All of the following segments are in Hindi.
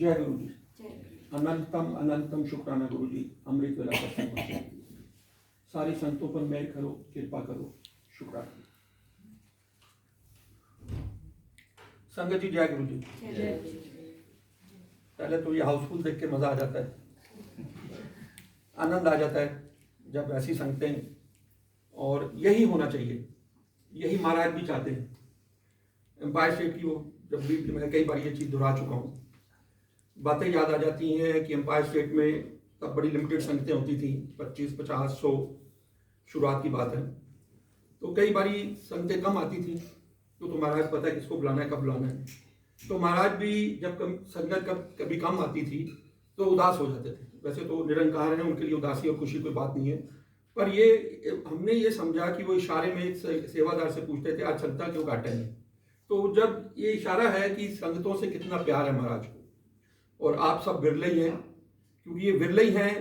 जय गुरु जी। अनंतम अनंतम शुक्राना गुरु जी, अमृत वेला सत्संग बख्शे। सारी संतों पर मेहर करो, कृपा करो, शुक्राना। संगत जी जय गुरु जी। पहले तो ये हाउसफुल देख के मजा आ जाता है, आनंद आ जाता है जब ऐसी संगतें, और यही होना चाहिए, यही महाराज भी चाहते हैं। एम्पायर स्टेट की वो जब भी मैं कई बार ये चीज़ दोहरा चुका हूँ, बातें याद आ जाती हैं कि एम्पायर स्टेट में तब बड़ी लिमिटेड संगतें होती थी, 25, 50, 100 शुरुआत की बात है। तो कई बारी संगतें कम आती थी, तो महाराज पता है किसको बुलाना है, कब बुलाना है। तो महाराज भी जब संगत कभी कम आती थी तो उदास हो जाते थे। वैसे तो निरंकार हैं, उनके लिए उदासी और खुशी कोई बात नहीं है, पर ये हमने ये समझा कि वो इशारे में सेवादार से पूछते थे, आज चलता क्यों काटा नहीं। तो जब ये इशारा है कि संगतों से कितना प्यार है महाराज को, और आप सब बिरले ही हैं, क्योंकि ये बिरले ही हैं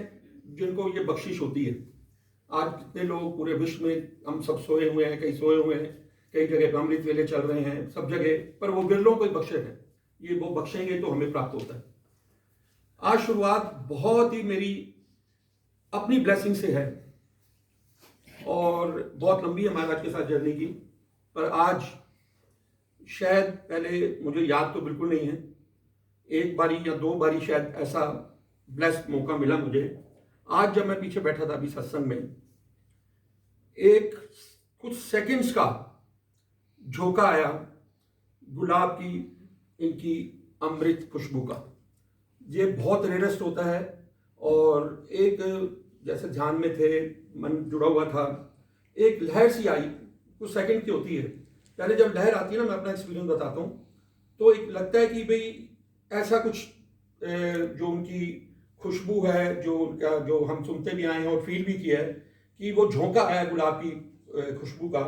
जिनको ये बख्शिश होती है। आज कितने लोग पूरे विश्व में, हम सब सोए हुए हैं, कई सोए हुए हैं, कई जगह अमृत वेले चल रहे हैं, सब जगह, पर वो बिरलों को बख्शे हैं, ये वो बख्शेंगे तो हमें प्राप्त होता है। आज शुरुआत बहुत ही मेरी अपनी ब्लेसिंग से है, और बहुत लंबी है महाराज के साथ जर्नी की, पर आज शायद, पहले मुझे याद तो बिल्कुल नहीं है, एक बारी या दो बारी शायद ऐसा ब्लेस्ड मौका मिला मुझे। आज जब मैं पीछे बैठा था अभी सत्संग में, एक कुछ सेकंड्स का झोंका आया गुलाब की इनकी अमृत खुशबू का। ये बहुत रेयरेस्ट होता है, और एक जैसे ध्यान में थे, मन जुड़ा हुआ था, एक लहर सी आई, कुछ सेकंड की होती है। पहले जब लहर आती है ना, मैं अपना एक्सपीरियंस बताता हूँ, तो एक लगता है कि भाई ऐसा कुछ जो उनकी खुशबू है, जो हम सुनते भी आए हैं और फील भी किया है, कि वो झोंका आया गुलाब की खुशबू का।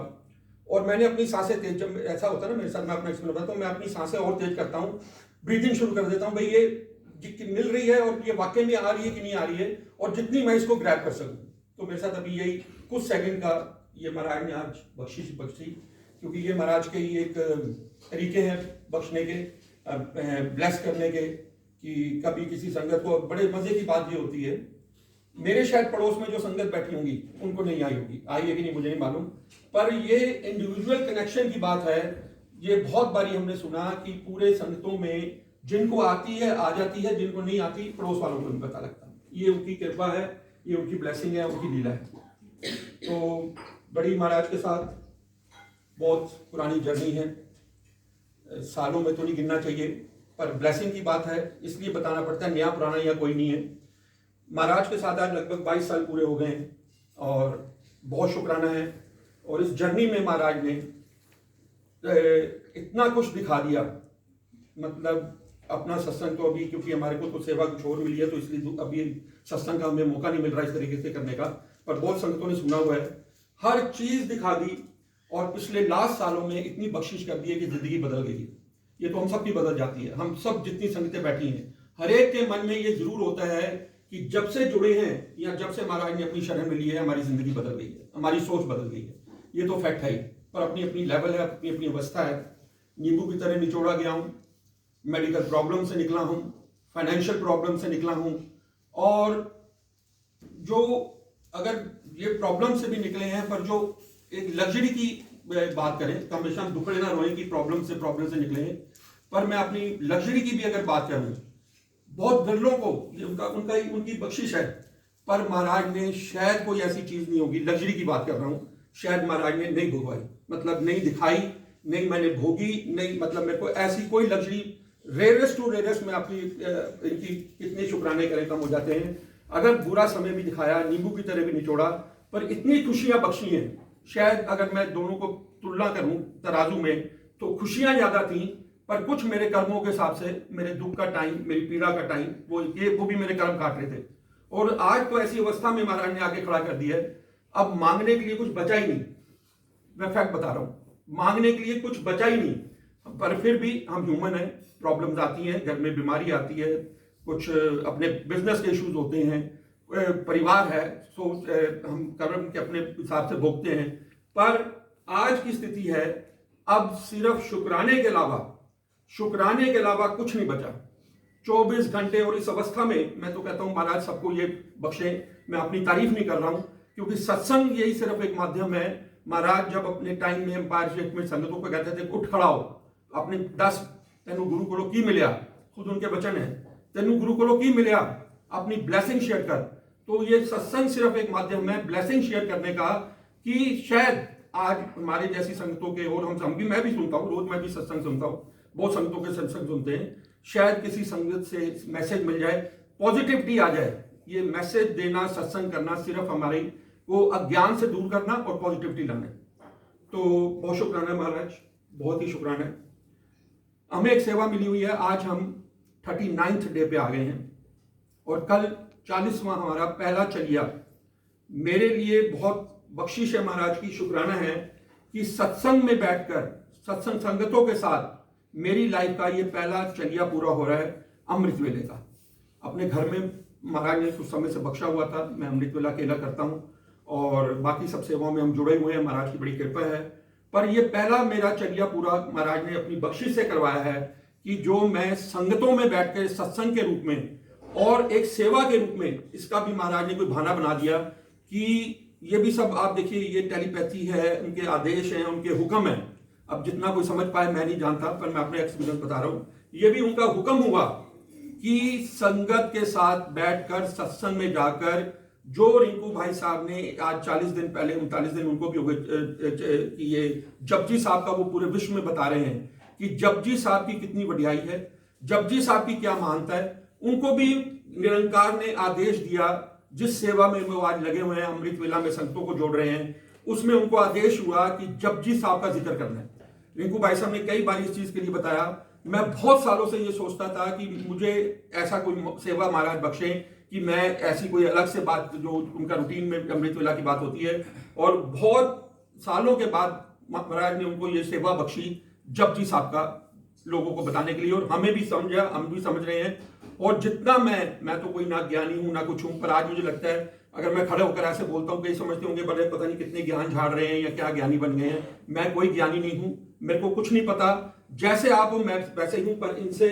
और मैंने अपनी सांसें तेज, जब ऐसा होता है ना मेरे साथ, मैं अपना एक्सपीरियंस बताता हूँ, मैं अपनी सांसें और तेज करता हूँ, ब्रीदिंग शुरू कर देता हूँ, भाई ये मिल रही है और ये वाकई में आ रही है कि नहीं आ रही है, और जितनी मैं इसको ग्रैब कर सकूँ। तो मेरे साथ अभी यही कुछ सेकंड का ये महाराज ने आज बख्शी, क्योंकि ये महाराज के ही एक तरीके हैं बख्शने के, ब्लेस करने के, कि कभी किसी संगत को। बड़े मजे की बात ये होती है, मेरे शायद पड़ोस में जो संगत बैठी होंगी उनको नहीं आई होगी, आई है कि नहीं मुझे नहीं मालूम, पर ये इंडिविजुअल कनेक्शन की बात है। ये बहुत बारी हमने सुना कि पूरे संगतों में जिनको आती है आ जाती है, जिनको नहीं आती पड़ोस वालों को नहीं पता लगता। ये उनकी कृपा है, ये उनकी ब्लेसिंग है, उनकी लीला है। तो बड़ी महाराज के साथ बहुत पुरानी जर्नी है, सालों में तो नहीं गिनना चाहिए, पर ब्लेसिंग की बात है इसलिए बताना पड़ता है, नया पुराना या कोई नहीं है। महाराज के साथ आज लगभग 22 साल पूरे हो गए हैं, और बहुत शुक्राना है। और इस जर्नी में महाराज ने इतना कुछ दिखा दिया, मतलब अपना सत्संग तो अभी, क्योंकि हमारे को तो सेवा कुछ और मिली है, तो इसलिए अभी सत्संग का हमें मौका नहीं मिल रहा इस तरीके से करने का, पर बहुत संगतों ने सुना हुआ है, हर चीज दिखा दी। और पिछले लास्ट सालों में इतनी बख्शिश कर दी है कि जिंदगी बदल गई है। ये तो हम सब की बदल जाती है, हम सब जितनी संगतें बैठी हैं, हर एक के मन में ये जरूर होता है कि जब से जुड़े हैं या जब से महाराज ने अपनी शरण में ली है, हमारी जिंदगी बदल गई है, हमारी सोच बदल गई है। ये तो फैक्ट है ही, पर अपनी अपनी लेवल है, अपनी अपनी अवस्था है। नींबू की तरह निचोड़ा गया हूँ, मेडिकल प्रॉब्लम से निकला हूँ, फाइनेंशियल प्रॉब्लम से निकला हूँ, और जो अगर ये प्रॉब्लम से भी निकले हैं, पर जो एक लग्जरी की बात करें तो हमेशा हम दुखड़े ना रोएं कि प्रॉब्लम से निकले हैं, पर मैं अपनी लग्जरी की भी अगर बात करूं, बहुत बिरलों को उनकी बख्शिश है, पर महाराज ने शायद कोई ऐसी चीज नहीं होगी, लग्जरी की बात कर रहा हूं, शायद महाराज ने नहीं भोगवाई, मतलब नहीं दिखाई, नहीं मैंने भोगी, नहीं, मतलब मेरे को ऐसी कोई लग्जरी, रेयरेस्ट टू रेयरेस्ट में आपकी इनकी कितने शुक्राने करें कम हो जाते हैं। अगर बुरा समय भी दिखाया, नींबू की तरह भी निचोड़ा, पर इतनी खुशियां बख्शी हैं, शायद अगर मैं दोनों को तुलना करूं तराजू में, तो खुशियां ज्यादा थी, पर कुछ मेरे कर्मों के हिसाब से, मेरे दुख का टाइम, मेरी पीड़ा का टाइम, वो भी मेरे कर्म काट रहे थे। और आज तो ऐसी अवस्था में महाराज ने आके खड़ा कर दिया है, अब मांगने के लिए कुछ बचा ही नहीं। मैं फैक्ट बता रहा हूं, मांगने के लिए कुछ बचा ही नहीं, पर फिर भी हम ह्यूमन हैं, प्रॉब्लम्स आती हैं, घर में बीमारी आती है, कुछ अपने बिजनेस के इश्यूज होते हैं, परिवार है, सो हम कर्म के अपने हिसाब से भोगते हैं। पर आज की स्थिति है, अब सिर्फ शुक्राने के अलावा कुछ नहीं बचा। 24 घंटे। और इस अवस्था में मैं तो कहता हूं महाराज सबको ये बख्शे, मैं अपनी तारीफ नहीं कर रहा हूं, क्योंकि सत्संग यही सिर्फ एक माध्यम है। महाराज जब अपने टाइम में एम्पायर में संगतों को कहते थे उठ खड़ा हो, अपने 10 तेनू गुरु को की मिलिया, खुद उनके वचन है, तेनू गुरु को की मिलिया, अपनी ब्लेसिंग शेयर कर। तो ये सत्संग सिर्फ एक माध्यम है ब्लेसिंग शेयर करने का, कि शायद आज हमारे जैसी संगतों के, और हम भी, मैं भी सुनता हूँ, रोज मैं भी सत्संग सुनता हूँ, बहुत संगतों के सत्संग सुनते हैं, शायद किसी संगत से मैसेज मिल जाए, पॉजिटिविटी आ जाए। ये मैसेज देना, सत्संग करना सिर्फ हमारे को अज्ञान से दूर करना और पॉजिटिविटी लाना। तो बहुत शुक्राना महाराज, बहुत ही शुक्राना। हमें एक सेवा मिली हुई है, आज हम 39th डे पे आ गए हैं और कल 40वां हमारा पहला चलिया। मेरे लिए बहुत बख्शिश है महाराज की, शुक्राना है कि सत्संग में बैठकर सत्संग संगतों के साथ मेरी लाइफ का ये पहला चलिया पूरा हो रहा है अमृत वेले का। अपने घर में महाराज ने कुछ समय से बख्शा हुआ था, मैं अमृत वेला अकेला करता हूँ और बाकी सब सेवाओं में हम जुड़े हुए हैं, महाराज की बड़ी कृपा है। पर ये पहला मेरा चलिया पूरा महाराज ने अपनी बख्शिश से करवाया है, कि जो मैं संगतों में बैठकर सत्संग के रूप में और एक सेवा के रूप में, इसका भी महाराज ने कोई बहाना बना दिया कि ये भी सब आप देखिए, ये टेलीपैथी है, उनके आदेश हैं, उनके हुक्म है। अब जितना कोई समझ पाए मैं नहीं जानता, पर मैं अपने एक्सपीरियंस बता रहा हूं। ये भी उनका हुक्म हुआ कि संगत के साथ बैठकर सत्संग में जाकर, जो रिंकू भाई साहब ने आज 40 दिन पहले, 39 दिन उनको भी हो गए, ये जपजी साहब का वो पूरे विश्व में बता रहे हैं कि जपजी साहब की कितनी बढ़ियाई है, जपजी साहब की क्या महानता है। उनको भी निरंकार ने आदेश दिया, जिस सेवा में वो आज लगे हुए हैं, अमृत वेला में संगतों को जोड़ रहे हैं, उसमें उनको आदेश हुआ कि जपजी साहब का जिक्र करना है। रिंकू भाई साहब ने कई बार इस चीज के लिए बताया। मैं बहुत सालों से ये सोचता था कि मुझे ऐसा कोई सेवा महाराज बख्शे कि मैं ऐसी कोई अलग से बात, जो उनका रूटीन में अमृत वेला की बात होती है, और बहुत सालों के बाद महाराज ने उनको ये सेवा बख्शी जपजी साहब का लोगों को बताने के लिए, और हमें भी समझा, हम भी समझ रहे हैं। और जितना मैं तो कोई ना ज्ञानी हूं ना कुछ हूं, पर आज मुझे लगता है अगर मैं खड़े होकर ऐसे बोलता हूं, कई समझते होंगे बड़े पता नहीं कितने ज्ञान झाड़ रहे हैं या क्या ज्ञानी बन गए हैं। मैं कोई ज्ञानी नहीं हूं, मेरे को कुछ नहीं पता, जैसे आप हो मैं वैसे ही हूं। पर इनसे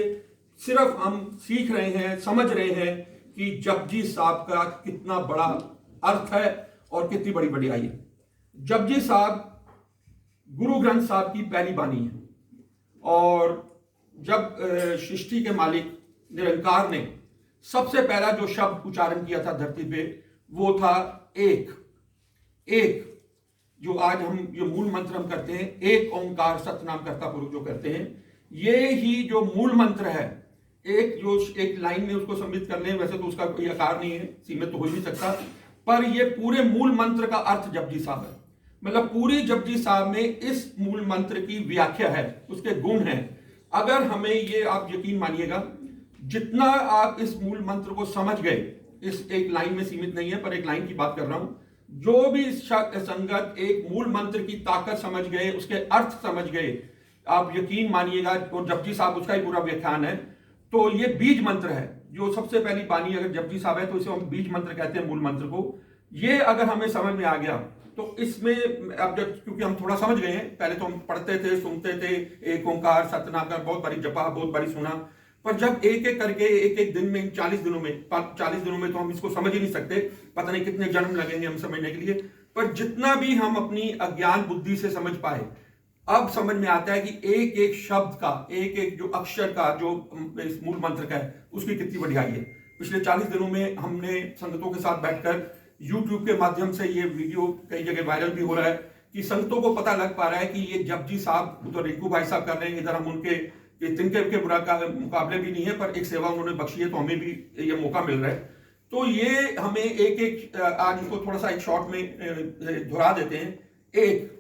सिर्फ हम सीख रहे हैं, समझ रहे हैं कि जपजी साहब का कितना बड़ा अर्थ है और कितनी बड़ी बढ़ियाई है। जपजी साहब गुरु ग्रंथ साहब की पहली बानी है, और जब सृष्टि के मालिक निरंकार ने सबसे पहला जो शब्द उच्चारण किया था धरती पे, वो था एक। एक जो आज हम जो मूल मंत्र हम करते हैं, एक ओंकार सतनाम कर्ता पुरुष जो करते हैं, ये ही जो मूल मंत्र है, एक जो एक लाइन में उसको सम्मिलित कर लें, वैसे तो उसका कोई आकार नहीं है, सीमित तो हो ही नहीं सकता, पर ये पूरे मूल मंत्र का अर्थ जपजी साहब है। मतलब पूरी जपजी साहब में इस मूल मंत्र की व्याख्या है, उसके गुण हैं। अगर हमें ये आप यकीन मानिएगा, जितना आप इस मूल मंत्र को समझ गए, इस एक लाइन में सीमित नहीं है पर एक लाइन की बात कर रहा हूं, जो भी संगत एक मूल मंत्र की ताकत समझ गए, उसके अर्थ समझ गए, आप यकीन मानिएगा, और जपजी साहब उसका ही पूरा व्याख्यान है। तो ये बीज मंत्र है, जो सबसे पहली बानी अगर जपजी साहब है तो इसे हम बीज मंत्र कहते हैं, मूल मंत्र को। ये अगर हमें समझ में आ गया तो इसमें अब जब, क्योंकि हम थोड़ा समझ गए हैं, पहले तो हम पढ़ते थे, सुनते थे, एक ओंकार सतनाम का बहुत बारी जपा, बहुत बारी सुना, पर जब एक एक करके एक एक दिन में 40 दिनों में तो हम इसको समझ ही नहीं सकते, पता नहीं कितने जन्म लगेंगे हम समझने के लिए। पर जितना भी हम अपनी अज्ञान बुद्धि से समझ पाए, अब समझ में आता है कि एक एक शब्द का, एक एक जो अक्षर का, जो इस मूल मंत्र का है, उसकी कितनी बढ़ियाई है। पिछले 40 दिनों में हमने संगतों के साथ बैठकर YouTube के माध्यम से, ये वीडियो कई जगह वायरल भी हो रहा है, कि संगतों को पता लग पा रहा है कि ये जपजी साहब तो रिंकू भाई साहब कर रहे हैं, इधर हम उनके तिनके के बुरा का मुकाबले भी नहीं है, पर एक सेवा उन्होंने बख्शी है तो हमें भी ये मौका मिल रहा है। तो ये हमें एक एक, आज इसको थोड़ा सा एक शॉर्ट में दोहरा देते हैं। एक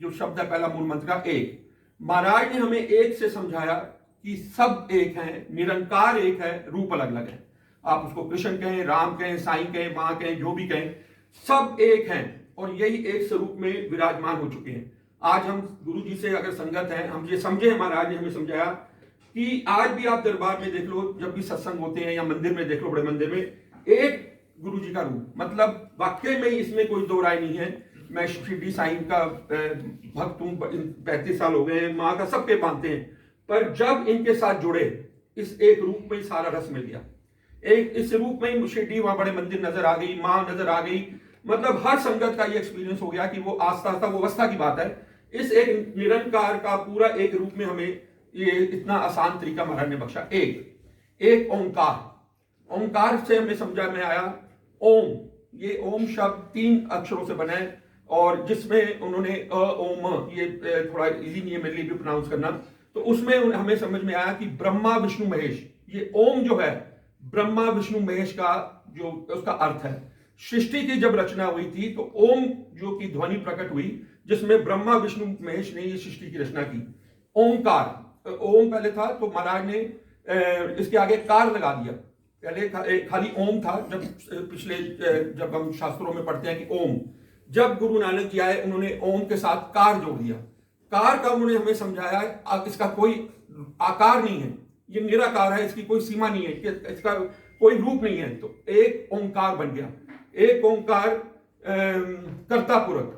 जो शब्द है पहला मूल मंत्र का, एक। महाराज ने हमें एक से समझाया कि सब एक हैं, निरंकार एक है, रूप अलग अलग है। आप उसको कृष्ण कहें, राम कहें, साईं कहें, मां कहें, जो भी कहें, सब एक हैं और यही एक स्वरूप में विराजमान हो चुके हैं। आज हम गुरु जी से अगर संगत हैं, हम ये समझे, महाराज ने हमें समझाया कि आज भी आप दरबार में देख लो, जब भी सत्संग होते हैं, या मंदिर में देख लो, बड़े मंदिर में, एक गुरु जी का रूप, मतलब वाकई में इसमें कोई दो राय नहीं है। मैं शिरडी साईं का भक्त हूं, 35 साल हो गए हैं, माँ का सबके मानते हैं, पर जब इनके साथ जुड़े, इस एक रूप में ही सारा रस मिल गया। एक इस रूप में ही शिरडी वहां बड़े मंदिर नजर आ गई, मां नजर आ गई, मतलब हर संगत का ये एक्सपीरियंस हो गया कि वो आस्था आस्था, वो अवस्था की बात है। इस एक निरंकार का पूरा एक रूप में हमें ये इतना आसान तरीका महाराज ने बख्शा। एक ओंकार, ओंकार से हमें समझा में आया ओम, ये ओम शब्द 3 अक्षरों से बना है और जिसमें उन्होंने ओम, ये थोड़ा इजी नहीं है मेरे लिए भी प्रोनाउंस करना, तो उसमें हमें समझ में आया कि ब्रह्मा विष्णु महेश, ये ओम जो है ब्रह्मा विष्णु महेश का जो उसका अर्थ है। सृष्टि की जब रचना हुई थी तो ओम जो की ध्वनि प्रकट हुई, जिसमें ब्रह्मा विष्णु महेश ने ये सृष्टि की रचना की। ओंकार, ओम पहले था तो महाराज ने इसके आगे कार लगा दिया। पहले खाली ओम था, जब हम शास्त्रों में पढ़ते हैं कि ओम, जब गुरु नानक जी आए उन्होंने ओम के साथ कार जोड़ दिया। कार का उन्होंने हमें समझाया इसका कोई आकार नहीं है, ये निराकार है, इसकी कोई सीमा नहीं है, इसका कोई रूप नहीं है, तो एक ओंकार बन गया। एक ओंकार कर्ता पुरख,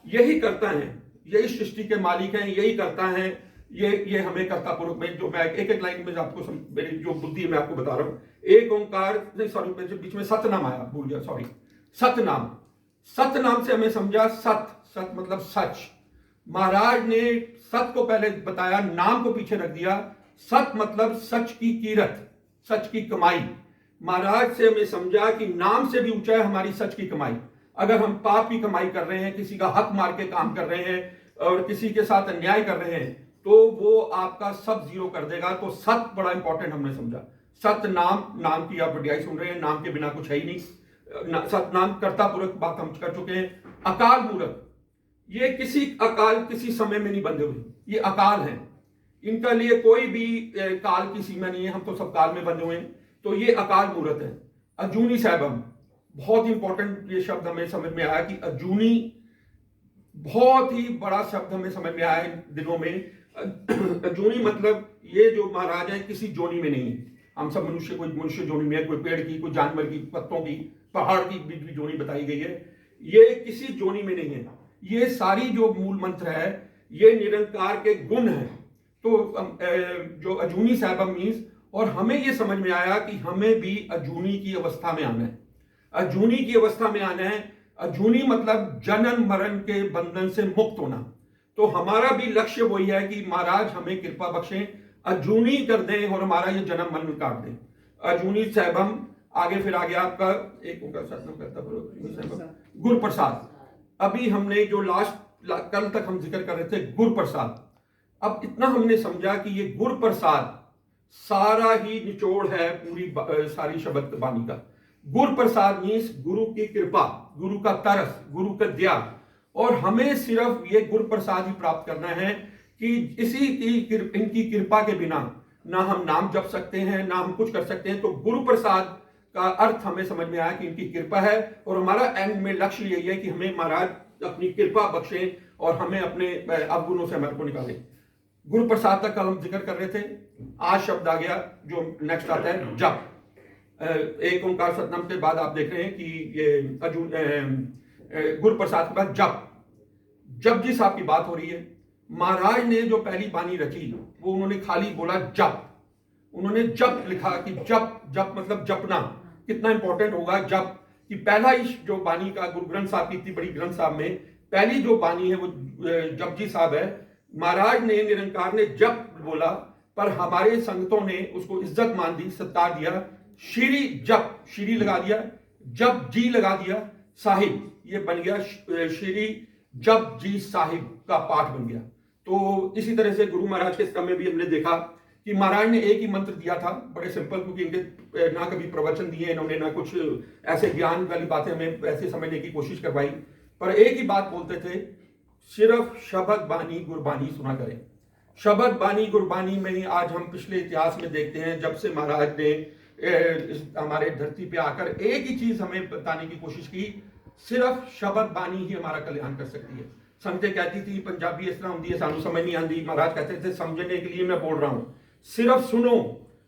यही करता है, यही सृष्टि के मालिक हैं, यही करता है, ये हमें कर्ता पुरख में, जो मैं एक एक लाइन में आपको मेरी जो बुद्धि मैं आपको बता रहा हूं। एक ओंकार नहीं, सॉरी बीच में सतनाम आया, भूल गया, सॉरी। सतनाम, सतनाम से हमें समझा सत मतलब सच। महाराज ने सत को पहले बताया, नाम को पीछे रख दिया। सत मतलब सच की कीरत, सच की कमाई। महाराज से हमें समझा कि नाम से भी ऊंचा है हमारी सच की कमाई। अगर हम पाप की कमाई कर रहे हैं, किसी का हक मार के काम कर रहे हैं और किसी के साथ अन्याय कर रहे हैं, तो वो आपका सब जीरो कर देगा। तो सत बड़ा इंपॉर्टेंट हमने समझा। सत नाम की आप बढ़िया सुन रहे हैं, नाम के बिना कुछ है ही नहीं। सतनाम कर्ता पुरख बात हम कर चुके हैं। अकाल मूर्त, ये किसी समय में नहीं बंधे हुए, ये अकाल हैं, इनका लिए कोई भी काल की सीमा नहीं है, हम तो सब काल में बंधे हुए हैं, तो ये अकाल मूर्त है। अजूनी सैभम, बहुत इंपॉर्टेंट ये शब्द हमें समझ में आया कि अजूनी बहुत ही बड़ा शब्द हमें समझ में आया इन दिनों में। अजूनी मतलब ये जो महाराज है किसी जोनी में नहीं है। हम सब मनुष्य, कोई मनुष्य जोनी में है, कोई पेड़ की, कोई जानवर की, पत्तों की, पहाड़ की भी जोनी बताई गई है, ये किसी जोनी में नहीं है। ये सारी जो मूल मंत्र है ये निरंकार के गुण है। तो जो अजूनी साहब मीन्स, और हमें ये समझ में आया कि हमें भी अजूनी की अवस्था में आना है। अजूनी की अवस्था में आना है। अजूनी मतलब जनन मरण के बंधन से मुक्त होना। तो हमारा भी लक्ष्य वही है कि महाराज हमें कृपा बख्शें, अजूनी कर दें और हमारा ये जन्म मन काट दें। अजूनी साहबम, आगे फिर आ गया आपका एक गुरु प्रसाद। अभी हमने जो कल तक हम जिक्र कर रहे थे गुरु प्रसाद, अब इतना हमने समझा कि ये गुरु प्रसाद सारा ही निचोड़ है पूरी सारी शब्द बानी का। गुरु प्रसाद मीन्स गुरु की कृपा, गुरु का तरस, गुरु का दया, और हमें सिर्फ ये गुरु प्रसाद ही प्राप्त करना है कि इनकी कृपा के बिना ना हम नाम जप सकते हैं, ना हम कुछ कर सकते हैं। तो गुरु प्रसाद का अर्थ हमें समझ में आया कि इनकी कृपा है, और हमारा एंड में लक्ष्य यही है कि हमें महाराज अपनी कृपा बख्शें और हमें अपने अवगुणों से हमारे को निकालें। गुरु प्रसाद तक हम जिक्र कर रहे थे। आज शब्द आ गया जो नेक्स्ट आता है जप। एक ओंकार सतनाम के बाद आप देख रहे हैं कि ये गुरु प्रसाद के बाद जप जी साहब की बात हो रही है। महाराज ने जो पहली बानी रची वो उन्होंने खाली बोला जप। उन्होंने जप लिखा कि जप मतलब जपना कितना इंपॉर्टेंट होगा। जप कि पहला ही जो बानी का गुरु ग्रंथ साहब की इतनी बड़ी ग्रंथ साहब में पहली जो बानी है वो जप जी साहब है। महाराज ने निरंकार ने जप बोला, पर हमारे संगतों ने उसको इज्जत मान दी, सत्कार दिया। श्री जप, श्री लगा दिया, जप जी लगा दिया, साहिब ये बन गया श्री जप जी साहिब का पाठ बन गया। तो इसी तरह से गुरु महाराज के क्रम में भी हमने देखा कि महाराज ने एक ही मंत्र दिया था, बड़े सिंपल, क्योंकि इनके ना कभी प्रवचन दिए इन्होंने, ना कुछ ऐसे ज्ञान वाली बातें हमें ऐसे समझने की कोशिश करवाई, पर एक ही बात बोलते थे, सिर्फ शब्द बानी गुरबानी सुना करें। शब्द बानी गुरबानी में ही आज हम पिछले इतिहास में देखते हैं, जब से महाराज ने हमारे धरती पे आकर एक ही चीज हमें बताने की कोशिश की, सिर्फ शब्द बानी ही हमारा कल्याण कर सकती है। संगतें कहती थी पंजाबी इस तरह होती है, सानू समझ नहीं आती। महाराज कहते थे समझने के लिए मैं बोल रहा हूँ, सिर्फ सुनो।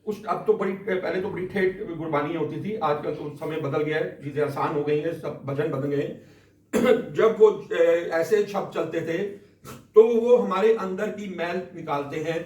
अब तो पहले तो बड़ी ठेठ गुरबानी होती थी, आजकल तो समय बदल गया है, चीजें आसान हो गई हैं, सब भजन बदल गए हैं। जब वो ऐसे शब्द चलते थे तो वो हमारे अंदर की मैल निकालते हैं,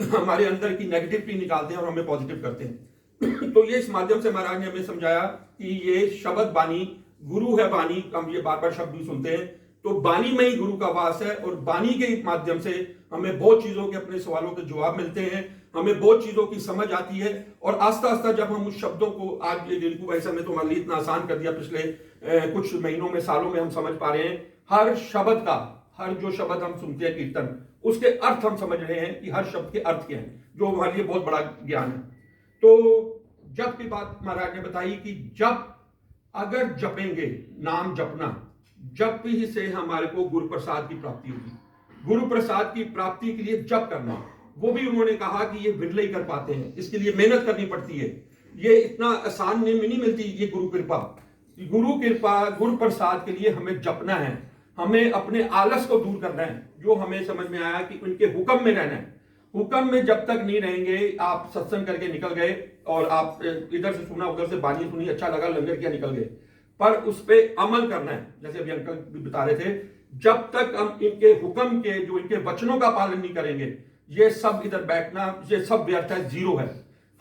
हमारे अंदर की नेगेटिविटी निकालते हैं और हमें पॉजिटिव करते हैं। तो ये इस माध्यम से महाराज ने हमें समझाया कि ये शब्द बानी, गुरु है बानी, हम ये बार बार शब्द भी सुनते हैं, तो बानी में ही गुरु का वास है और बानी के माध्यम से हमें बहुत चीजों के, अपने सवालों के जवाब मिलते हैं, हमें बहुत चीजों की समझ आती है। और आस्ता आस्ता जब हम उस शब्दों को, आज ये रिंकू भाई साहब ने तो हमारे लिए इतना आसान कर दिया, पिछले कुछ महीनों में, सालों में हम समझ पा रहे हैं हर शब्द का, हर जो शब्द हम सुनते हैं कीर्तन, उसके अर्थ हम समझ रहे हैं कि हर शब्द के अर्थ क्या हैं, जो हमारे लिए बहुत बड़ा ज्ञान है। तो जप की बात महाराज ने बताई कि जप अगर जपेंगे, नाम जपना, जप ही से हमारे को गुरु प्रसाद की प्राप्ति होगी। गुरु प्रसाद की प्राप्ति के लिए जप करना, वो भी उन्होंने कहा कि ये बिरले ही कर पाते हैं, इसके लिए मेहनत करनी पड़ती है, ये इतना आसान नहीं मिलती ये गुरु कृपा। गुरु कृपा, गुरु प्रसाद के लिए हमें जपना है, हमें अपने आलस को दूर करना है, जो हमें समझ में आया कि उनके हुक्म में रहना है। हुक्म में जब तक नहीं रहेंगे, आप सत्संग करके निकल गए और आप इधर से सुना, उधर से बानी सुनी, अच्छा लगा, लंगर किया, निकल गए, पर उस पर अमल करना है। जैसे अभी अंकल भी बता रहे थे, जब तक हम इनके हुक्म के, जो इनके वचनों का पालन नहीं करेंगे, ये सब इधर बैठना, ये सब व्यर्थ है, जीरो है।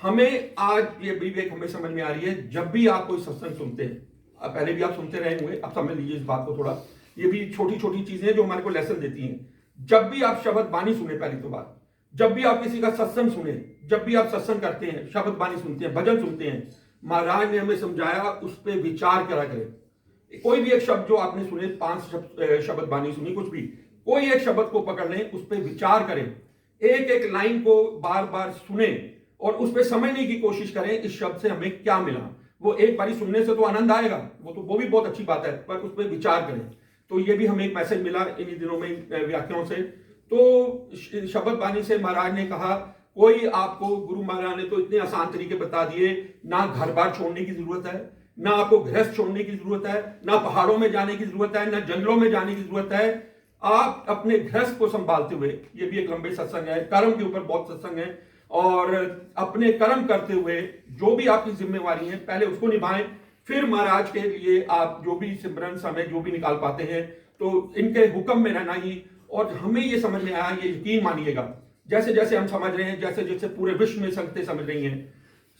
हमें आज ये विवेक हमें समझ में आ रही है, जब भी आप कोई सत्संग सुनते हैं, पहले भी आप सुनते रहे होंगे, अब समझ लीजिए इस बात को थोड़ा, ये भी छोटी छोटी चीजें जो हमारे को लेसन देती हैं। जब भी आप शब्द बानी सुने, पहली तो बात, जब भी आप किसी का सत्संग सुने, जब भी आप सत्संग करते हैं, शब्द बानी सुनते हैं, भजन सुनते हैं, महाराज ने हमें समझाया उस पर विचार करा करें। कोई भी एक शब्द जो आपने सुने, 5 शब्द बानी सुनी, कुछ भी, कोई एक शब्द को पकड़ लें, उस पर विचार करें, एक एक लाइन को बार बार सुने और उस पर समझने की कोशिश करें, इस शब्द से हमें क्या मिला। वो एक बारी सुनने से तो आनंद आएगा, वो भी बहुत अच्छी बात है, पर उस पर विचार करें। तो ये भी हमें एक मैसेज मिला इन्हीं दिनों में व्याख्याओं से। तो शब्द बानी से महाराज ने कहा, कोई आपको, गुरु महाराज ने तो इतने आसान तरीके बता दिए, ना घर बार छोड़ने की जरूरत है, ना आपको गृहस्थ छोड़ने की जरूरत है, ना पहाड़ों में जाने की जरूरत है, ना जंगलों में जाने की जरूरत है। आप अपने गृहस्थ को संभालते हुए, ये भी एक लंबे सत्संग है, कर्म के ऊपर बहुत सत्संग है, और अपने कर्म करते हुए जो भी आपकी जिम्मेवारी है, पहले उसको निभाएं, फिर महाराज के लिए आप जो भी सिमरन समय जो भी निकाल पाते हैं, तो इनके हुक्म में रहना ही। और हमें ये समझ में आया, ये यकीन मानिएगा, जैसे जैसे हम समझ रहे हैं, जैसे जैसे पूरे विश्व में संगतें समझ रही हैं,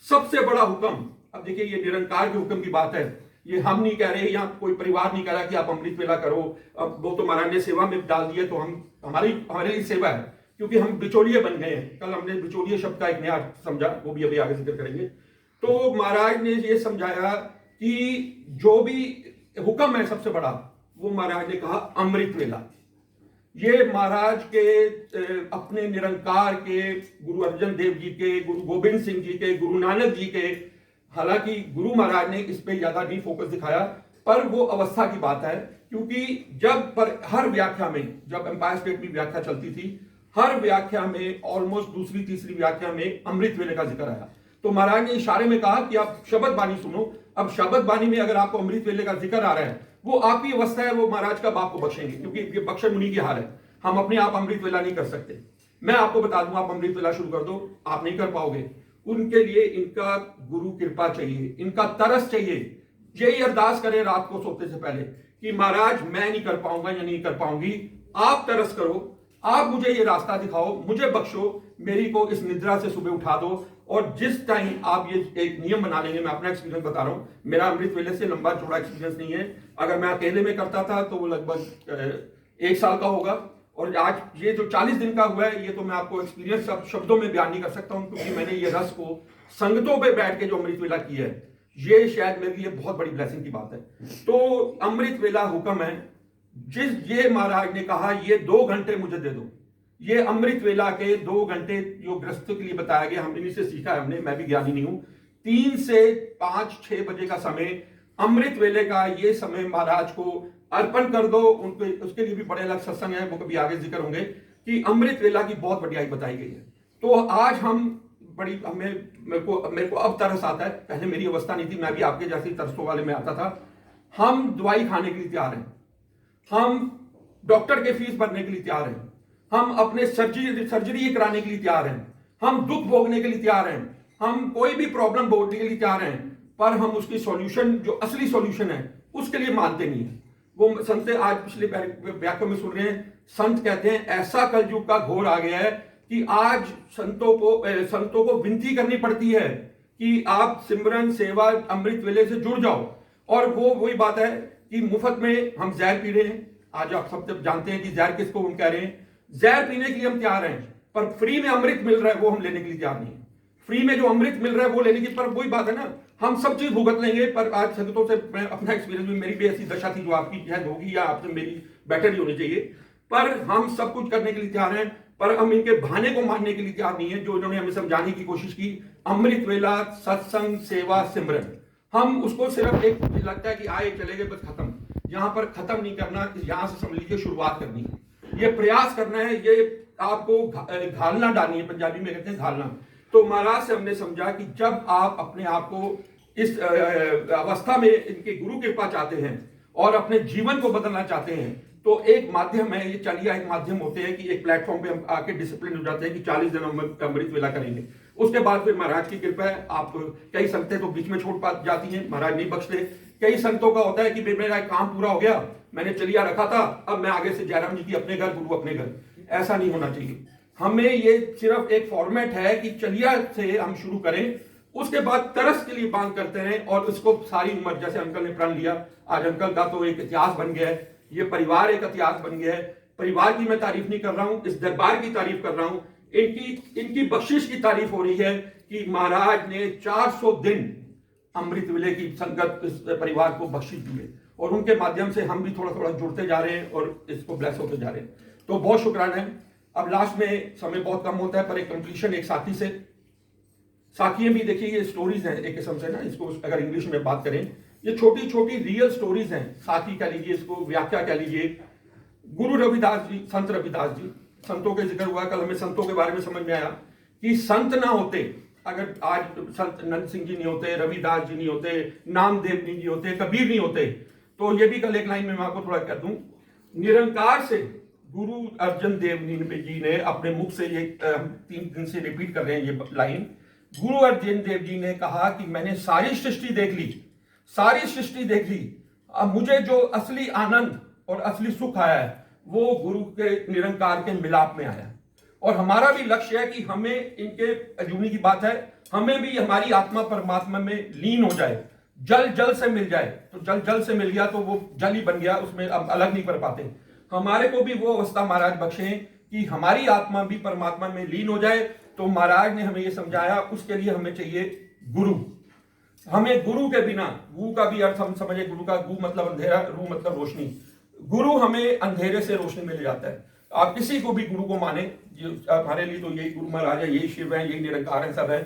सबसे बड़ा हुक्म, अब देखिए ये निरंकार के हुक्म की बात है, ये हम नहीं कह रहे, या कोई परिवार नहीं कह रहा कि आप अमृत वेला करो, अब वो तो महाराज ने सेवा में डाल दिए, तो हम हमारे लिए सेवा है, क्योंकि हम बिचौलिए बन गए हैं। कल हमने बिचौलिए शब्द का एक नया समझा, वो भी अभी आगे जिक्र करेंगे। तो महाराज ने ये समझाया कि जो भी हुक्म है सबसे बड़ा, वो महाराज ने कहा अमृत वेला। ये महाराज के अपने निरंकार के, गुरु अर्जन देव जी के, गुरु गोविंद सिंह जी के, गुरु नानक जी के, हालांकि गुरु महाराज ने इस पे ज्यादा नहीं फोकस दिखाया, पर वो अवस्था की बात है, क्योंकि जब पर हर व्याख्या में, जब एम्पायर स्टेट की व्याख्या चलती थी, हर व्याख्या में ऑलमोस्ट दूसरी तीसरी व्याख्या में अमृत वेले का जिक्र आया। तो महाराज ने इशारे में कहा कि आप शब्द बानी सुनो। अब शब्द बानी में अगर आपको अमृत वेले का जिक्र आ रहा है, वो आपकी अवस्था है, वो महाराज का बाप को बख्शेंगे, क्योंकि ये बख्शन मुनि की हार है। हम अपने आप अमृत वेला नहीं कर सकते। मैं आपको बता दूं, आप अमृत वेला शुरू कर दो, आप नहीं कर पाओगे। उनके लिए इनका गुरु कृपा चाहिए, इनका तरस चाहिए। यही अरदास करें रात को सोते से पहले कि महाराज मैं नहीं कर पाऊंगा या नहीं कर पाऊंगी, आप तरस करो, आप मुझे ये रास्ता दिखाओ, मुझे बख्शो, मेरी को इस निद्रा से सुबह उठा दो। और जिस टाइम आप ये एक नियम बना लेंगे, मैं अपना एक्सपीरियंस बता रहा हूं, मेरा अमृत वेले से लंबा चौड़ा एक्सपीरियंस नहीं है। अगर मैं अकेले में करता था तो वो लगभग 1 साल का होगा, और आज ये जो 40 दिन का हुआ है, ये तो मैं आपको एक्सपीरियंस शब्दों में बयान नहीं कर सकता हूं, क्योंकि मैंने ये रस को संगतों पे बैठ के जो अमृत वेला किया है, ये शायद मेरे लिए बहुत बड़ी ब्लेसिंग की बात है। तो अमृत वेला हुक्म है, ये महाराज ने कहा ये 2 घंटे मुझे दे दो। ये अमृत वेला के 2 घंटे जो गृहस्थों के लिए बताया गया, हमने इनसे सीखा है, हमने, मैं भी ज्ञानी नहीं हूं। 3 से 5-6 बजे का समय अमृत वेले का, ये समय महाराज को अर्पण कर दो। उनके उसके लिए भी बड़े अलग सत्संग है, वो कभी आगे जिक्र होंगे, कि अमृत वेला की बहुत बढ़ियाई बताई गई है। तो आज हम मेरे को अब तरस आता है, पहले मेरी अवस्था नहीं थी, मैं भी आपके जैसे तरसों वाले में आता था। हम दवाई खाने के लिए तैयार हैं, हम डॉक्टर के फीस भरने के लिए तैयार हैं, हम अपने सर्जरी कराने के लिए तैयार हैं, हम दुख भोगने के लिए तैयार हैं, हम कोई भी प्रॉब्लम भोगने के लिए तैयार हैं, पर हम उसकी सॉल्यूशन, जो असली सॉल्यूशन है, उसके लिए मानते नहीं है। वो संत आज पिछले व्याख्या में सुन रहे हैं, संत कहते हैं ऐसा कलयुग का घोर आ गया है कि आज संतों को विनती करनी पड़ती है कि आप सिमरन सेवा अमृत वेले से जुड़ जाओ। और वो वही बात है कि मुफ्त में हम जहर पी रहे हैं। आज आप सब जानते हैं कि जहर किसको हम कह रहे हैं। जहर पीने के लिए हम तैयार हैं, पर फ्री में अमृत मिल रहा है वो हम लेने के लिए तैयार नहीं है। फ्री में जो अमृत मिल रहा है वो लेने की, पर वही बात है ना, हम सब चीज भुगत लेंगे। पर आज संगतों से मैं अपना एक्सपीरियंस भी, मेरी भी ऐसी दशा थी जो आपकी शायद होगी या आपसे मेरी बेटर ही होनी चाहिए। पर हम सब कुछ करने के लिए तैयार हैं, पर हम इनके बहाने को मानने के लिए तैयार नहीं है जो इन्होंने हमें समझाने की कोशिश की। अमृत वेला, सत्संग, सेवा, सिमरन, हम उसको सिर्फ एक लगता है कि आए चले गए बस खत्म। यहां पर खत्म नहीं करना, यहां से समझ लीजिए शुरुआत करनी है, ये प्रयास करना है, ये आपको घालना डालनी है, पंजाबी में कहते हैं घालना। तो महाराज से हमने समझा कि जब आप अपने आप को इस अवस्था में इनके गुरु कृपा चाहते हैं और अपने जीवन को बदलना चाहते हैं, तो एक माध्यम है, ये चलिया एक माध्यम होते हैं कि एक प्लेटफॉर्म पे हम आके डिसिप्लिन हो जाते हैं कि 40 दिन हम अमृत वेला करेंगे। उसके बाद फिर महाराज की कृपा है, आप कई संगतें तो बीच में छोड़ पा जाती हैं, महाराज नहीं बख्शते। कई संतों का होता है कि मेरा काम पूरा हो गया, मैंने चलिया रखा था, अब मैं आगे से जयराम जी की अपने घर, गुरु अपने घर। ऐसा नहीं होना चाहिए। हमें ये सिर्फ एक फॉर्मेट है कि चलिया से हम शुरू करें, उसके बाद तरस के लिए बांध करते रहें और उसको सारी उम्र, जैसे अंकल ने प्रण लिया, आज अंकल का तो एक इतिहास बन गया है, ये परिवार एक इतिहास बन गया है। परिवार की मैं तारीफ नहीं कर रहा हूं, इस दरबार की तारीफ कर रहा हूं, इनकी बख्शिश की तारीफ हो रही है कि महाराज ने 400 दिन अमृत वेले की संगत इस परिवार को बख्शिश दी है और उनके माध्यम से हम भी थोड़ा थोड़ा जुड़ते जा रहे हैं और इसको ब्लेस होते जा रहे हैं। तो बहुत शुक्राना है। अब लास्ट में समय बहुत कम होता है, पर एक कंप्लीशन एक साथी से, साखियां भी देखिए, ये स्टोरीज हैं एक किस्म से ना, इसको अगर इंग्लिश में बात करें, ये छोटी छोटी रियल स्टोरीज हैं। साथी कह लीजिए, इसको व्याख्या कह लीजिए। गुरु रविदास जी, संत रविदास जी, संतों के जिक्र हुआ, कल हमें संतों के बारे में समझ में आया कि संत ना होते, अगर आज संत नंद सिंह जी नहीं होते, रविदास जी नहीं होते, नामदेव जी होते, कबीर नहीं होते, तो ये भी कल एक लाइन में मैं आपको थोड़ा कर दूं। निरंकार से गुरु अर्जन देव जी ने अपने मुख से, ये 3 दिन से रिपीट कर रहे हैं ये लाइन, गुरु अर्जन देव जी ने कहा कि मैंने सारी सृष्टि देख ली, सारी सृष्टि देख ली, अब मुझे जो असली आनंद और असली सुख आया है वो गुरु के निरंकार के मिलाप में आया। और हमारा भी लक्ष्य है कि हमें, इनके अजूनी की बात है, हमें भी हमारी आत्मा परमात्मा में लीन हो जाए, जल जल से मिल जाए। तो जल जल से मिल गया तो वो जल ही बन गया, उसमें अब अलग नहीं कर पाते। हमारे को भी वो अवस्था महाराज बख्शें कि हमारी आत्मा भी परमात्मा में लीन हो जाए। तो महाराज ने हमें ये समझाया, उसके लिए हमें चाहिए गुरु। हमें गुरु के बिना, गु का भी अर्थ हम समझे, गुरु का गु मतलब अंधेरा, रू मतलब रोशनी, गुरु हमें अंधेरे से रोशनी में ले जाता है। आप किसी को भी गुरु को माने, हमारे लिए तो यही गुरु महाराज है, यही शिव है, यही निरंकार है, सब है।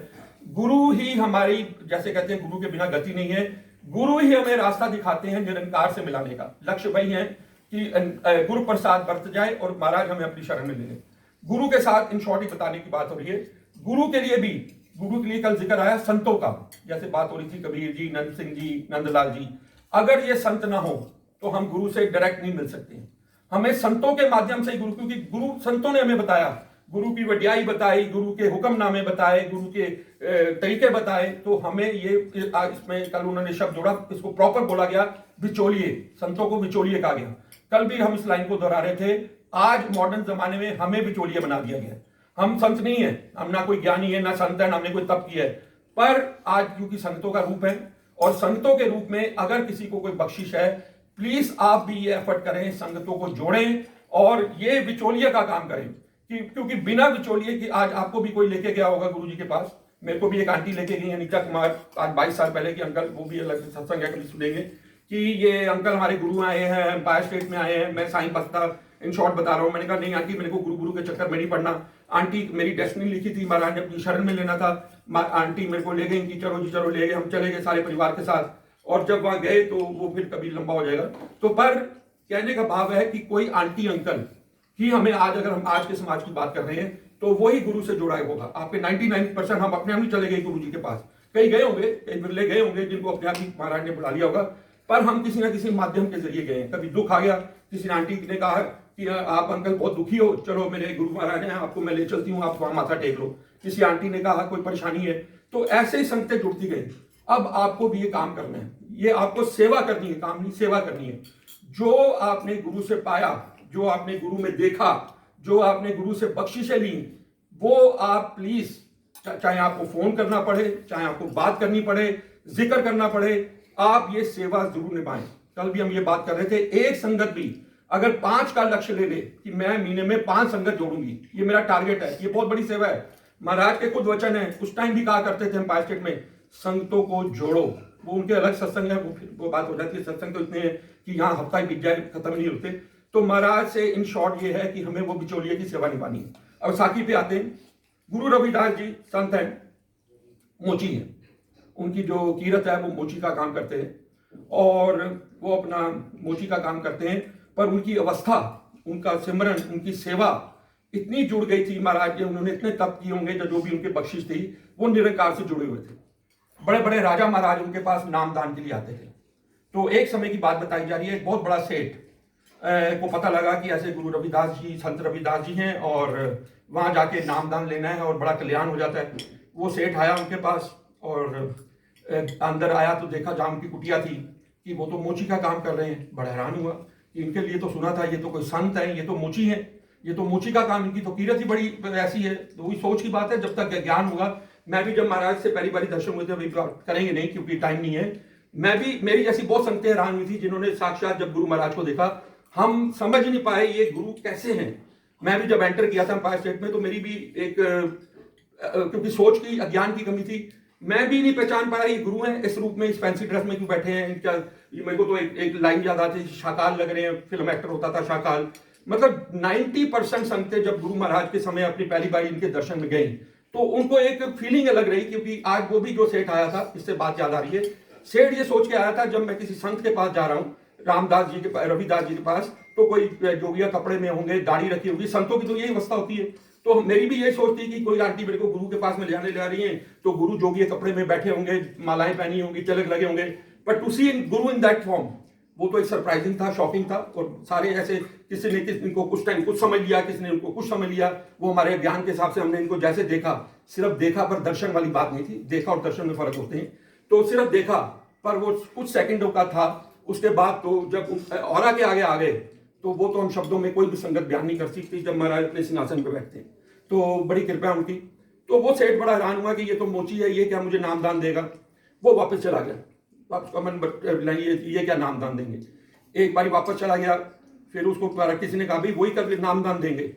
गुरु ही हमारी, जैसे कहते हैं गुरु के बिना गति नहीं है, गुरु ही हमें रास्ता दिखाते हैं निरंकार से मिलाने का। लक्ष्य वही है कि गुरु प्रसाद बरत जाए और महाराज हमें अपनी शरण में ले लें। गुरु के साथ इन शॉर्ट ही बताने की बात हो रही है। गुरु के लिए भी, गुरु के लिए कल जिक्र आया संतों का, जैसे बात हो रही थी कबीर जी, नंद सिंह जी, नंदलाल जी। अगर ये संत ना हो तो हम गुरु से डायरेक्ट नहीं मिल सकते, हमें संतों के माध्यम से गुरु, क्योंकि गुरु संतों ने हमें बताया, गुरु की वड्याई बताई, गुरु के हुक्मनामे बताए, गुरु के तरीके बताए। तो हमें ये इसमें कल उन्होंने शब्द जोड़ा, इसको प्रॉपर बोला गया, बिचौलिए, संतों को बिचौलिए कहा गया। कल भी हम इस लाइन को दोहरा रहे थे। आज मॉडर्न जमाने में हमें बिचौलिए बना दिया गया। हम संत नहीं है, हम ना कोई ज्ञानी है, ना संत है, ना हमने कोई तप किया है, पर आज क्योंकि संतों का रूप है और संतों के रूप में अगर किसी को कोई बख्शिश है, प्लीज आप भी ये एफर्ट करें, संगतों को जोड़ें और ये बिचौलिए का काम करें। क्योंकि बिना बिचौलिए कि, आज आपको भी कोई लेके गया होगा गुरु जी के पास, मेरे को भी एक आंटी लेके गई, अनीता कुमार, आज 22 साल पहले की अंकल, वो भी अलग से सत्संग है, कभी सुनेंगे कि ये अंकल हमारे गुरु आए हैं, एम्पायर स्टेट में आए हैं, मैं साईं बस्ता इन शॉर्ट बता रहा हूँ। मैंने कहा नहीं आंटी, मेरे को गुरु के चक्कर में नहीं पड़ना। आंटी मेरी डेस्टिनी लिखी थी, महाराज ने अपनी शरण में लेना था, आंटी मेरे को ले गई कि चलो जी चलो, ले गए, हम चले गए सारे परिवार के साथ। और जब वहां गए तो वो फिर कभी लंबा हो जाएगा। तो पर कहने का भाव है कि कोई आंटी अंकल ही हमें आज, अगर हम आज के समाज की बात कर रहे हैं, तो वही गुरु से जुड़ा होगा। आपके 99% हम अपने आप ही चले गए गुरु जी के पास, कई गए होंगे, कई बिरले गए होंगे जिनको अपने आप ही महाराज ने बुला लिया होगा, पर हम किसी ना किसी माध्यम के जरिए गए। कभी दुख आ गया, किसी ने आंटी ने कहा कि आप अंकल बहुत दुखी हो, चलो मेरे गुरु महाराज हैं, आपको मैं ले चलती हूँ, आप वहां माथा टेक लो। किसी आंटी ने कहा कोई परेशानी है, तो ऐसे ही संगतें जुड़ती गई। अब आपको भी ये काम करना है, ये आपको सेवा करनी है, काम नहीं, सेवा करनी है। जो आपने गुरु से पाया, जो आपने गुरु में देखा, जो आपने गुरु से बख्शिशें ली, वो आप प्लीज, चाहे आपको फोन करना पड़े, चाहे आपको बात करनी पड़े, जिक्र करना पड़े, आप ये सेवा जरूर निभाएं। कल भी हम ये बात कर रहे थे, एक संगत भी अगर 5 का लक्ष्य ले ले कि मैं महीने में 5 संगत जोड़ूंगी, ये मेरा टारगेट है, ये बहुत बड़ी सेवा है। महाराज के खुद वचन है, उस टाइम भी कहा करते थे हम पायर स्टेट में, संगतों को जोड़ो। वो उनके अलग सत्संग है, वो बात हो जाती है। सत्संग तो इतने हैं कि यहाँ हफ्ता ही बीत जाए, खत्म नहीं होते। तो महाराज से इन शॉर्ट ये है कि हमें वो बिचौलिए की सेवा निभानी है। अब साकी पे आते हैं। गुरु रविदास जी संत हैं, मोची हैं, उनकी जो कीरत है वो मोची का काम करते हैं और वो अपना मोची का काम करते हैं। पर उनकी अवस्था, उनका सिमरन, उनकी सेवा इतनी जुड़ गई थी महाराज के, उन्होंने इतने तप किए होंगे, जो भी उनकी बख्शिश थी वो निरंकार से जुड़े हुए थे। बड़े बड़े राजा महाराज उनके पास नामदान के लिए आते थे। तो एक समय की बात बताई जा रही है, एक बहुत बड़ा सेठ को पता लगा कि ऐसे गुरु रविदास जी, संत रविदास जी हैं और वहां जाके नामदान लेना है और बड़ा कल्याण हो जाता है। वो सेठ आया उनके पास और अंदर आया तो देखा जहाँ उनकी कुटिया थी कि वो तो मोची का काम कर रहे हैं। बड़ा हैरान हुआ कि इनके लिए तो सुना था ये तो कोई संत है, ये तो मोची है, ये तो मोची का काम, इनकी तो कीरत ही बड़ी ऐसी है। तो वही सोच की बात है, जब तक ज्ञान होगा। मैं भी जब महाराज से पहली बारी दर्शन हुए थे, अभी करेंगे नहीं क्योंकि टाइम नहीं है, मैं भी, मेरी जैसी बहुत संगतें हैरान हुई थी जिन्होंने साक्षात जब गुरु महाराज को देखा। हम समझ नहीं पाए ये गुरु कैसे हैं। मैं भी जब एंटर किया था एम्पायर स्टेट में तो मेरी भी एक क्योंकि सोच की, अज्ञान की कमी थी, मैं भी नहीं पहचान पाया ये गुरु हैं, इस रूप में, इस फैंसी ड्रेस में क्यों बैठे हैं। इनका मेरे को तो एक लाइन याद आती है, शाकाल लग रहे हैं, फिल्म एक्टर होता था शाकाल। मतलब 90% संगतें जब गुरु महाराज के समय अपनी पहली बार इनके दर्शन में गई तो उनको एक फीलिंग अलग रही। क्योंकि आज वो भी जो सेठ आया था, इससे बात याद आ रही है, सेठ ये सोच के आया था जब मैं किसी संत के पास जा रहा हूँ, रामदास जी के, रविदास जी के पास, तो कोई जोगिया कपड़े में होंगे, दाढ़ी रखी होगी, संतों की तो यही अवस्था होती है। तो मेरी भी यही सोच थी कि कोई आंटी मेरे को गुरु के पास में ले जाने जा रही है तो गुरु जोगिया कपड़े में बैठे होंगे, मालाएं पहनी होंगी, तिलक लगे होंगे। But to C Guru in that form, वो तो एक सरप्राइजिंग था, शॉकिंग था। और सारे ऐसे, किसी ने इनको कुछ टाइम कुछ समझ लिया, किसी ने उनको कुछ समझ लिया। वो हमारे ज्ञान के हिसाब से हमने इनको जैसे देखा, सिर्फ देखा पर दर्शन वाली बात नहीं थी, देखा और दर्शन में फर्क होते हैं। तो सिर्फ देखा पर वो कुछ सेकंडों का था। उसके बाद तो जब और आगे आगे आ गए तो वो तो हम शब्दों में कोई भी संगत बयान नहीं कर सकती। जब महाराज अपने सिंहासन पर बैठते हैं तो बड़ी कृपा उनकी। तो वो सेठ बड़ा हैरान हुआ कि ये तो मोची है, ये क्या मुझे नामदान देगा। वो वापस चला गया, वापस कमन ये क्या नामदान देंगे। एक बारी वापस चला गया, फिर उसको किसी ने कहा भाई वही कर नामदान देंगे।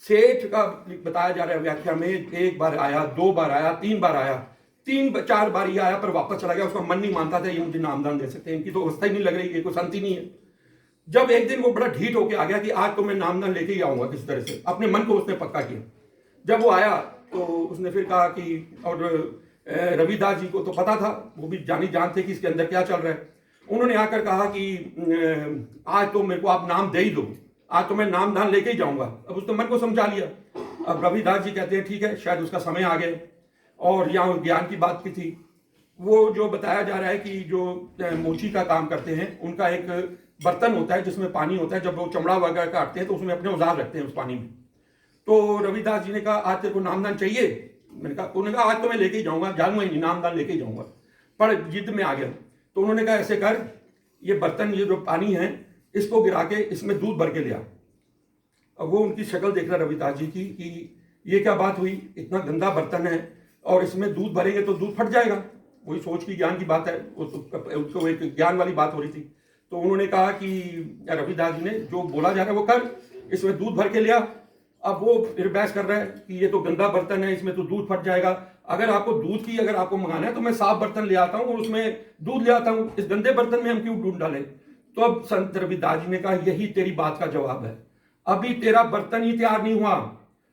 सेठ का बताया जा रहा है व्याख्या में, एक बार आया, 2 बार आया, 3 बार आया, 3-4 बार ये आया पर वापस चला गया। उसका मन नहीं मानता था ये मुझे नामदान दे सकते हैं, इनकी तो अवस्था ही नहीं लग रही, ये कोई संत ही नहीं है। जब एक दिन वो बड़ा ढीठ होके आ गया कि आज तो मैं नामदान लेके ही आऊंगा किसी तरह से, अपने मन को उसने पक्का किया। जब वो आया तो उसने फिर कहा कि, और रविदास जी को तो पता था, वो भी जानी जान थे कि इसके अंदर क्या चल रहा है। उन्होंने आकर कहा कि आज तो मेरे को आप नाम दे ही दो, आज तो मैं नामदान लेके ही जाऊंगा। अब उसने मन को समझा लिया। अब रविदास जी कहते हैं ठीक है, शायद उसका समय आ गया। और यहाँ ज्ञान की बात की थी, वो जो बताया जा रहा है कि जो मोची का काम करते हैं उनका एक बर्तन होता है जिसमें पानी होता है। जब वो चमड़ा वगैरह काटते हैं तो उसमें अपने औजार रखते हैं उस पानी में। तो रविदास जी ने कहा आज तेरे को नामदान चाहिए। मैंने कहा, उन्होंने कहा आज तो मैं लेके ही जाऊंगा, जाऊंगा ही नहीं, नामदान लेके ही जाऊंगा। पर जिद में आ गया तो उन्होंने कहा ऐसे कर, ये बर्तन, ये जो पानी है इसको गिरा के इसमें दूध भर के लिया। अब वो उनकी शक्ल देख रहा रविदास जी की कि ये क्या बात हुई, इतना गंदा बर्तन है और इसमें दूध भरेंगे तो दूध फट जाएगा। वही सोच की, ज्ञान की बात है, उसको एक ज्ञान वाली बात हो रही थी। तो उन्होंने कहा कि रविदास जी ने जो बोला जा रहा है वो कर, इसमें दूध भर के लिया। अब वो फिर बहस कर रहा है कि ये तो गंदा बर्तन है, इसमें तो दूध फट जाएगा। अगर आपको दूध की, अगर आपको मंगाना है तो मैं साफ बर्तन ले आता हूँ और उसमें दूध ले आता हूँ, इस गंदे बर्तन में हम क्यों दूध डालें। तो अब संत रविदास जी ने कहा यही तेरी बात का जवाब है, अभी तेरा बर्तन ही तैयार नहीं हुआ,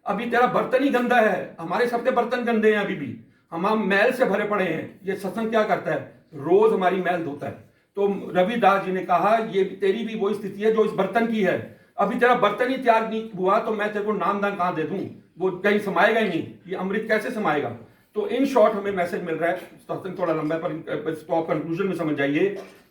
अभी तेरा बर्तन ही गंदा है। हमारे सबके बर्तन गंदे हैं, अभी भी हम मैल से भरे पड़े हैं। ये सत्संग क्या करता है, रोज हमारी मैल धोता है। तो रविदास जी ने कहा ये तेरी भी वही स्थिति है जो इस बर्तन की है, अभी तेरा बर्तन ही तैयार नहीं हुआ तो मैं तेरे को नामदान कहां दे दूं, वो कहीं समाएगा ही नहीं, ये अमृत कैसे समाएगा। तो इन शॉर्ट हमें मैसेज मिल रहा है, सत्संग थोड़ा लंबा है पर इसको आप कंक्लूजन में समझ जाइए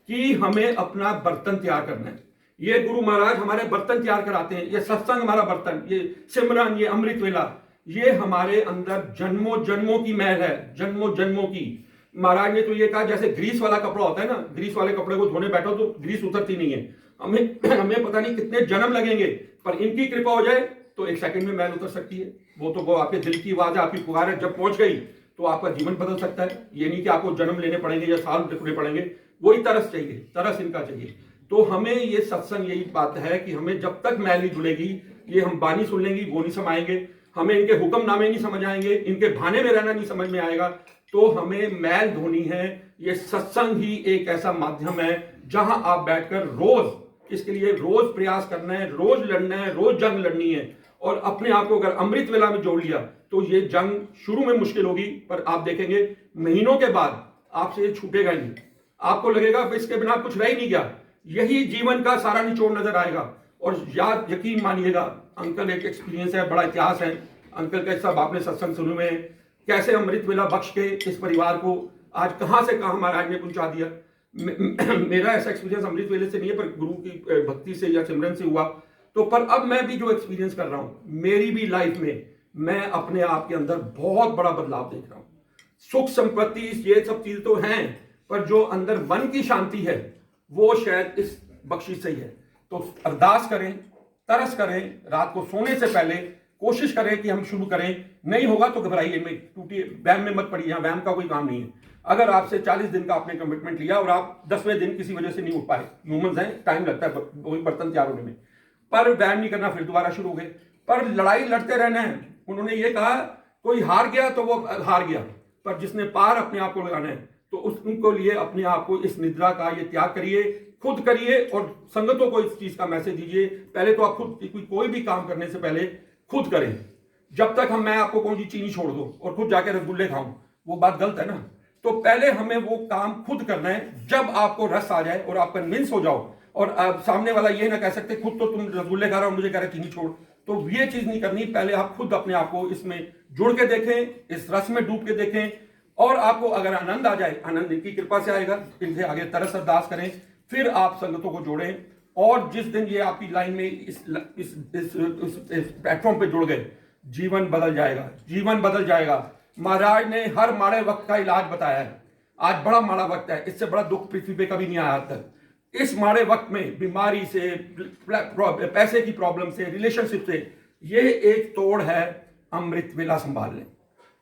कि हमें अपना बर्तन तैयार करना है। ये गुरु महाराज हमारे बर्तन तैयार कराते हैं, ये सत्संग हमारा बर्तन, ये सिमरन, ये अमृत वेला, ये हमारे अंदर जन्मों जन्मों की मैल है, जन्मों जन्मों की। महाराज ने तो ये कहा जैसे ग्रीस वाला कपड़ा होता है ना, ग्रीस वाले कपड़े को धोने बैठो तो ग्रीस उतरती नहीं है। हमें पता नहीं कितने जन्म लगेंगे पर इनकी कृपा हो जाए तो एक सेकंड में मैल उतर सकती है। वो आपके दिल की आवाज़ है, आपकी पुकार है, जब पहुंच गई तो आपका जीवन बदल सकता है। ये नहीं कि आपको जन्म लेने पड़ेंगे या साल रुकने पड़ेंगे, वही तरस चाहिए, तरस इनका चाहिए। तो हमें ये सत्संग यही बात है कि हमें जब तक मैल नहीं धुलेगी, ये हम बानी सुन लेंगे वो नहीं समाएंगे, हमें इनके हुक्मनामे नहीं समझ आएंगे, इनके भाने में रहना नहीं समझ में आएगा, तो हमें मैल धोनी है। ये सत्संग ही एक ऐसा माध्यम है जहां आप बैठकर रोज इसके लिए रोज प्रयास करना है, रोज लड़ना है, रोज जंग लड़नी है। और अपने आप को अगर अमृत वेला में जोड़ लिया तो ये जंग शुरू में मुश्किल होगी, पर आप देखेंगे महीनों के बाद आपसे ये छूटेगा ही नहीं। आपको लगेगा इसके बिना कुछ रह ही नहीं गया, यही जीवन का सारा निचोड़ नजर आएगा। और याद यकीन मानिएगा, अंकल एक एक्सपीरियंस है, बड़ा इतिहास है अंकल का, सब आपने सत्संग सुने हुए हैं, कैसे अमृत वेला बख्श के इस परिवार को आज कहां से कहां महाराज ने पहुंचा दिया। मेरा ऐसा एक्सपीरियंस अमृत वेले से नहीं है, पर गुरु की भक्ति से या सिमरन से हुआ। तो पर अब मैं भी जो एक्सपीरियंस कर रहा हूं मेरी भी लाइफ में, मैं अपने आप के अंदर बहुत बड़ा बदलाव देख रहा हूं। सुख संपत्ति ये सब चीज तो हैं, पर जो अंदर मन की शांति है वो शायद इस बख्शिश से ही है। तो अरदास करें, तरस करें, रात को सोने से पहले कोशिश करें कि हम शुरू करें। नहीं होगा तो घबराइए, में टूटिए, वहम में मत पड़िए, वहम का कोई काम नहीं है। अगर आपसे 40 दिन का आपने कमिटमेंट लिया और आप 10वें दिन किसी वजह से नहीं उठ पाए, ह्यूमंस हैं, टाइम लगता है वही बर्तन तैयार होने में, पर वहम नहीं करना, फिर दोबारा शुरू हो गए। पर लड़ाई लड़ते रहना है। उन्होंने ये कहा कोई हार गया तो वो हार गया, पर जिसने पार अपने आप को लगाना है तो उनको लिए अपने आप को इस निद्रा का ये त्याग करिए, खुद करिए और संगतों को इस चीज का मैसेज दीजिए। पहले तो आप खुद कोई भी काम करने से पहले खुद करें। जब तक मैं आपको कौन सी चीनी छोड़ दूं और खुद जाके रसगुल्ले खाऊं, वो बात गलत है ना। तो पहले हमें वो काम खुद करना है। जब आपको रस आ जाए और आप कन्विंस हो जाओ, और आप सामने वाला ये ना कह सकते खुद तो तुम रसगुल्ले खा रहे हो, मुझे कह रहे चीनी छोड़, तो ये चीज नहीं करनी। पहले आप खुद अपने आप को इसमें जुड़ के देखें, इस रस में डूब के देखें, और आपको अगर आनंद आ जाए, आनंद इनकी कृपा से आएगा। इनसे आगे तरस अरदास करें, फिर आप संगतों को जोड़ें, और जिस दिन ये आपकी लाइन में इस प्लेटफॉर्म पे जुड़ गए, जीवन बदल जाएगा, जीवन बदल जाएगा। महाराज ने हर माड़े वक्त का इलाज बताया है। आज बड़ा माड़ा वक्त है, इससे बड़ा दुख पृथ्वी पे कभी नहीं आया आज तक। इस माड़े वक्त में बीमारी से, पैसे की प्रॉब्लम से, रिलेशनशिप से, ये एक तोड़ है। अमृत वेला संभाल लें,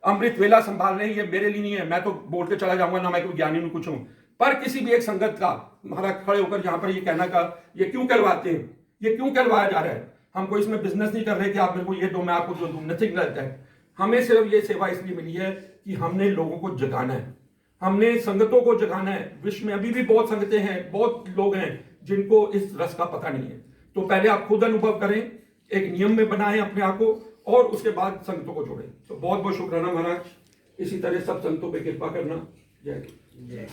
अमृत वेला संभालने। ये मेरे लिए नहीं है, मैं तो बोल के चला जाऊंगा ना, मैं कोई ज्ञानी नहीं कुछ हूं, पर किसी भी एक संगत का महाराज खड़े होकर जहां पर ये कहना का, ये क्यों करवाते हैं, ये क्यों करवाया जा रहा है। हम कोई इसमें बिजनेस नहीं कर रहे कि आप मेरे को ये दो मैं आपको जो दूं, नथिंग रहता है। हमें सिर्फ ये सेवा इसलिए मिली है कि हमने लोगों को जगाना है, हमने संगतों को जगाना है। विश्व में अभी भी बहुत संगतें हैं, बहुत लोग हैं जिनको इस रस का पता नहीं है। तो पहले आप खुद अनुभव करें, एक नियम में बनाएं अपने आप को, और उसके बाद संगतों को जोड़ें। तो बहुत बहुत शुक्राना महाराज, इसी तरह सब संगतों पे कृपा करना। जय